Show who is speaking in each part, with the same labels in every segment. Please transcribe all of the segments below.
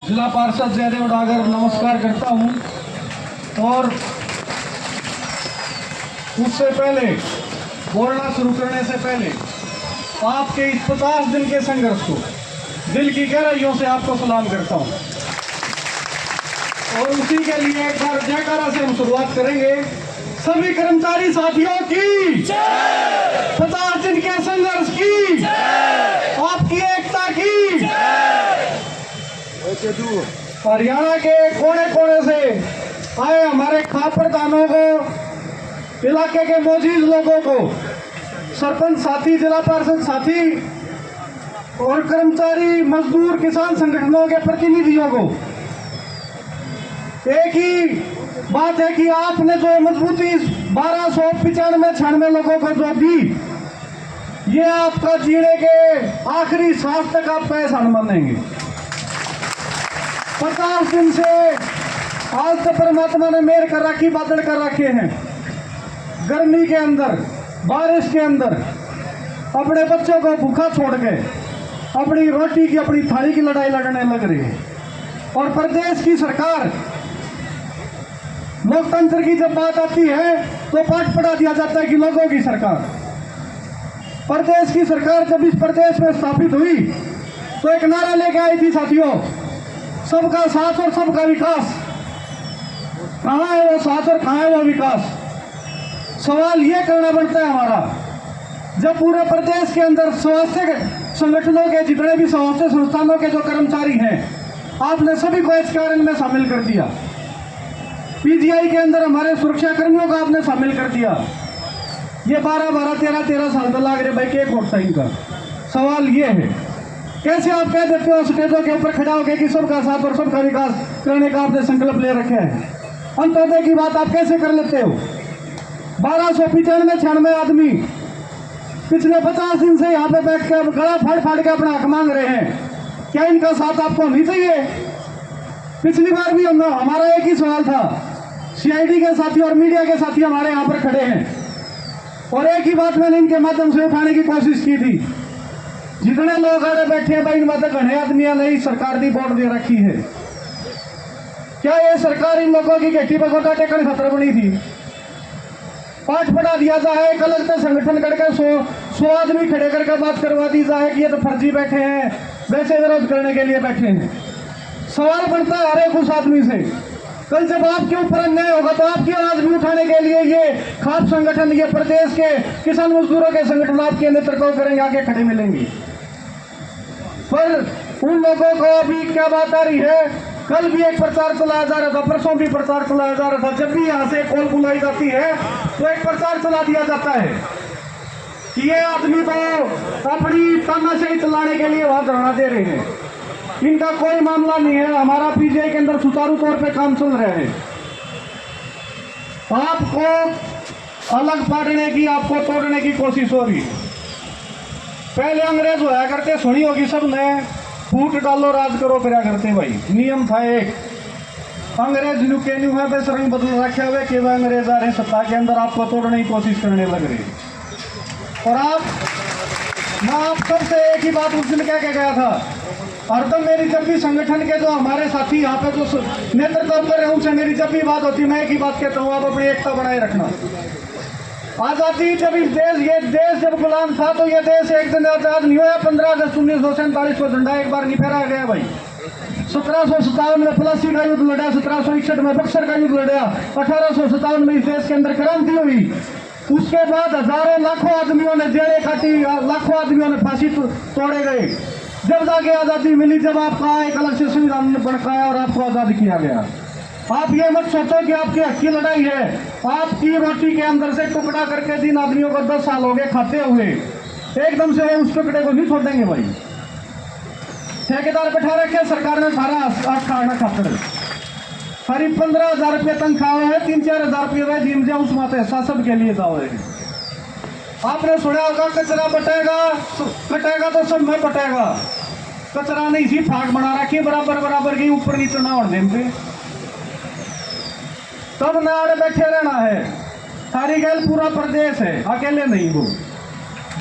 Speaker 1: जिला पार्षद जयदेव डागर नमस्कार करता हूं। और उससे पहले बोलना शुरू करने से पहले आपके इस 50 दिन के संघर्ष को दिल की गहराइयों से आपको सलाम करता हूं। और उसी के लिए एक बार जयकारा से हम शुरुआत करेंगे। सभी कर्मचारी साथियों की 50 दिन के संघर्ष की, आपकी एकता की, हरियाणा के कोने कोने से आए हमारे खाप प्रधानों को, इलाके के मौजूद लोगों को, सरपंच साथी, जिला पार्षद साथी और कर्मचारी, मजदूर, किसान संगठनों के प्रतिनिधियों को एक ही बात है कि आपने जो मजबूती 1295 लोगों को जो दी, ये आपका जीने के आखिरी सांस तक आपका एहसान मानेंगे। 50 दिन से आज तक परमात्मा ने मेहर कर रखी, बादल कर रखे हैं। गर्मी के अंदर, बारिश के अंदर अपने बच्चों को भूखा छोड़ के अपनी रोटी की, अपनी थाली की लड़ाई लड़ने लग रही है। और प्रदेश की सरकार, लोकतंत्र की जब बात आती है तो पाठ पढ़ा दिया जाता है कि लोगों की सरकार। प्रदेश की सरकार जब इस प्रदेश में स्थापित हुई तो एक नारा लेके आई थी साथियों, सबका साथ और सबका विकास। कहाँ है वो साथ और कहाँ है वो विकास? सवाल ये करना पड़ता है हमारा, जब पूरे प्रदेश के अंदर स्वास्थ्य संगठनों के जितने भी स्वास्थ्य संस्थानों के जो कर्मचारी हैं, आपने सभी को इस कार्य में शामिल कर दिया। पीजीआई के अंदर हमारे सुरक्षा कर्मियों को आपने शामिल कर दिया। ये 12-12, 13-13 साल का लाग रहे भाई के एक वोट टाइम का। सवाल ये है, कैसे आप कह देते हो स्टेजों के ऊपर खड़ा होकर कि सबका साथ और सबका विकास करने का आपने संकल्प ले रखे है? अंत्योदय की बात आप कैसे कर लेते हो? 1295 आदमी पिछले 50 दिन से यहाँ पे बैठ कर गला फाड़ फाड़ के अपना हक मांग रहे हैं। क्या इनका साथ आपको नहीं चाहिए? पिछली बार भी हमारा एक ही सवाल था, सीआईडी के साथी और मीडिया के साथी हमारे यहाँ पर खड़े हैं, और एक ही बात मैंने इनके माध्यम से उठाने की कोशिश की थी। जितने लोग आगे बैठे हैं भाई, इनमें तो घने आदमियों ने सरकार की वोट दे रखी है। क्या ये सरकार इन लोगों की घेटी पर गोटा टेकन खतर बनी थी? पाठ पढ़ा दिया जाए, एक अलग से संगठन करके 100 आदमी खड़े करके बात करवा दी जाए कि ये तो फर्जी बैठे हैं, वैसे विरोध करने के लिए बैठे हैं। सवाल बनता है हर एक उस आदमी से, कल जब आपके ऊपर अन्याय होगा तो आपकी आवाज भी उठाने के लिए ये खाप संगठन, ये प्रदेश के किसान मजदूरों के संगठन आपके नेतृत्व करेंगे, आगे खड़े मिलेंगे। पर उन लोगों को अभी क्या बात आ रही है? कल भी एक प्रचार चलाया जा रहा था, परसों भी प्रचार चलाया जा रहा था। जब भी यहाँ से कॉल बुलाई जाती है तो एक प्रचार चला दिया जाता है कि ये आदमी तो अपनी तानाशाही चलाने के लिए वहां धरना दे रहे हैं। इनका कोई मामला नहीं है, हमारा पीजीआई के अंदर सुचारू तौर पे काम चल रहे हैं। आपको अलग पाड़ने की, आपको तोड़ने की कोशिश होगी। पहले अंग्रेज होया करते, सुनी होगी सबने, फूट डालो राज करो फिर करते भाई। नियम था एक, अंग्रेज न्यू के न्यू है बस रंग बदल रखे हुए कि वह अंग्रेज आ रहे सत्ता के अंदर, आपको तोड़ने की कोशिश करने लग रही। और मैं आप सबसे एक ही बात उस दिन कह के गया था, हरदम मेरी जब भी संगठन के जो हमारे साथी यहाँ पे जो नेतृत्व कर रहे हैं उनसे मेरी जब भी बात होती है, मैं एक ही बात कहता हूँ, आप अपनी एकता बनाए रखना। आजादी जब इस देश, ये देश जब गुलाम था तो ये देश एक दिन आजाद नहीं हुआ। 15 अगस्त 1947 को झंडा एक बार नहीं फहराया गया भाई। 1757 में प्लासी का युद्ध लड़ा, 1761 में बक्सर का युद्ध लड़ा, 1857 में इस देश के अंदर क्रांति हुई। उसके बाद हजारों लाखों आदमियों ने जेलें काटी, लाखों आदमियों ने फांसी तोड़े गए। जब जाके आजादी मिली, जब आपका एक अलग से संविधान बनकाया और आपको आजाद किया गया। आप ये मत सोचो कि आपकी हक की लड़ाई है। आपकी रोटी के अंदर से टुकड़ा करके जिन आदमियों को 10 साल हो गए खाते हुए, एकदम से उस टुकड़े को नहीं छोड़ेंगे भाई। ठेकेदार बैठा रखे सरकार ने सारा खाना खाकर, करीब 15,000 रुपये तनख्वाह है, 3-4 हजार रुपये जिम जाओ उस माते शासन के लिए जाओ। आपने सुना होगा कचरा कटेगा तो सब में बटेगा। कचरा नहीं सी फाक बना रखी बराबर बराबर की, ऊपर नीचे ना होने पे तब नाड़ बैठे रहना है। सारी गैल पूरा प्रदेश है, अकेले नहीं। वो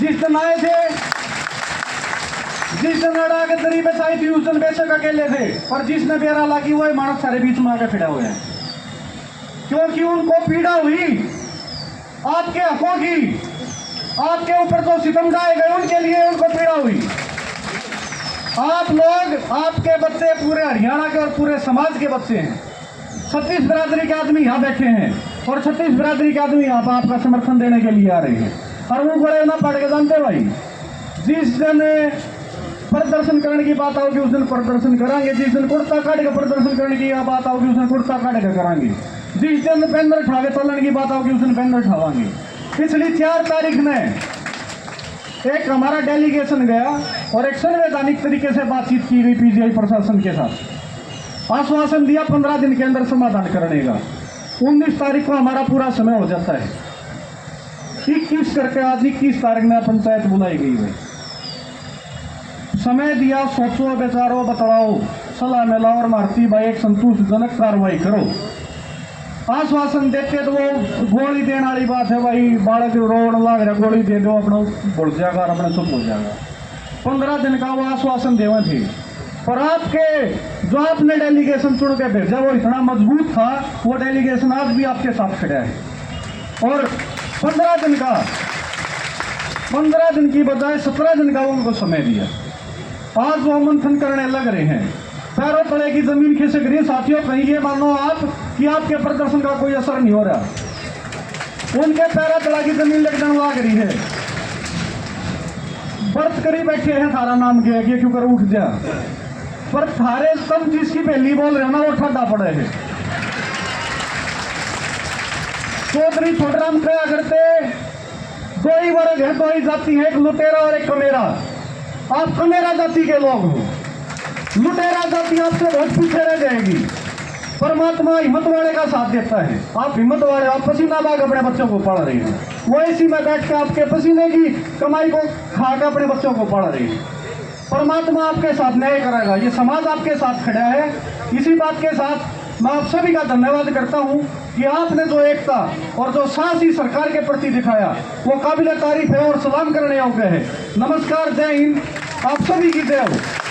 Speaker 1: जिस दिन आए थे जिस दिन अड़ा के दरी बचाई थी उस दिन बेशक अकेले थे, पर जिसने बेरा लागी वही मानव सारे बीच में आके खड़ा हुए हैं, क्योंकि उनको पीड़ा हुई आपके हकों की, आपके ऊपर जो सितम ढाए गए उनके लिए उनको पीड़ा हुई। आप लोग, आपके बच्चे पूरे हरियाणा के और पूरे समाज के बच्चे हैं। 36 बिरादरी के आदमी यहाँ बैठे हैं और 36 बिरादरी के आदमी यहाँ पर आपका समर्थन देने के लिए आ रहे हैं। और वो बड़े ना पढ़ के जानते भाई, जिस दिन प्रदर्शन करने की बात आओगी उस दिन प्रदर्शन करेंगे, जिस दिन कुर्ता काट के प्रदर्शन करने की बात आओगी उस दिन कुर्ता काट के कराएंगे, जिस दिन बैनर उठावे चलने की बात आओगी उस दिन बैनर उठावाएंगे। पिछली 4 तारीख में एक हमारा डेलीगेशन गया और एक संवैधानिक तरीके से बातचीत की गई पीजीआई प्रशासन के साथ, आश्वासन दिया 15 दिन के अंदर समाधान करने का। 19 तारीख को हमारा पूरा समय हो जाता है, 21 करके आज 21 तारीख में पंचायत बुलाई गई भाई। समय दिया, सोचो, विचारो, बतलाओ, सलाह मिलाओ और मारती भाई एक संतोषजनक कार्रवाई करो। आश्वासन देते तो वो गोली देने वाली बात है भाई, बालक रोड लाग रहा, गोली दे दो, अपना भूल जाएगा, अपना चुप हो जाएगा। 15 दिन का वो आश्वासन देवा थे, पर आपके जो आपने डेलीगेशन चुन के भेजा वो इतना मजबूत था, वो डेलीगेशन आज भी आपके साथ खड़ा है। और 15 दिन की बजाय 17 दिन का उनको समय दिया। आज वो मंथन करने लग रहे हैं, पैरों तले की जमीन खिसक रही है। साथियों, कहीं ये मानो आप कि आपके प्रदर्शन का कोई असर नहीं हो रहा, उनके पैरों तला की जमीन लगने लग रही है। व्रत करी बैठे हैं, थारा नाम क्या है, क्यों कर उठ जा, पर थारे तुम जिसकी पहली बोल रहे हो ना वो ठंडा पड़े है। चौधरी छोटराम क्या करते, 2 ही वर्ग है, 2 ही जाति है, एक लुटेरा और एक कमेरा। आप कमेरा जाति के लोग हो, लुटेरा जाति आपसे बहुत पीछे रह जाएगी। परमात्मा हिम्मत वाले का साथ देता है, आप हिम्मत वाले, आप पसीना बाग अपने बच्चों को पढ़ रहे हैं, वो इसी में बैठ के आपके पसीने की कमाई को खा के अपने बच्चों को पढ़ रहे हैं। परमात्मा आपके साथ न्याय करेगा, ये समाज आपके साथ खड़ा है। इसी बात के साथ मैं आप सभी का धन्यवाद करता हूं कि आपने जो एकता और जो साहस ही सरकार के प्रति दिखाया वो काबिल तारीफ है और सलाम करने योग्य है। नमस्कार, जय हिंद, आप सभी की जय हो।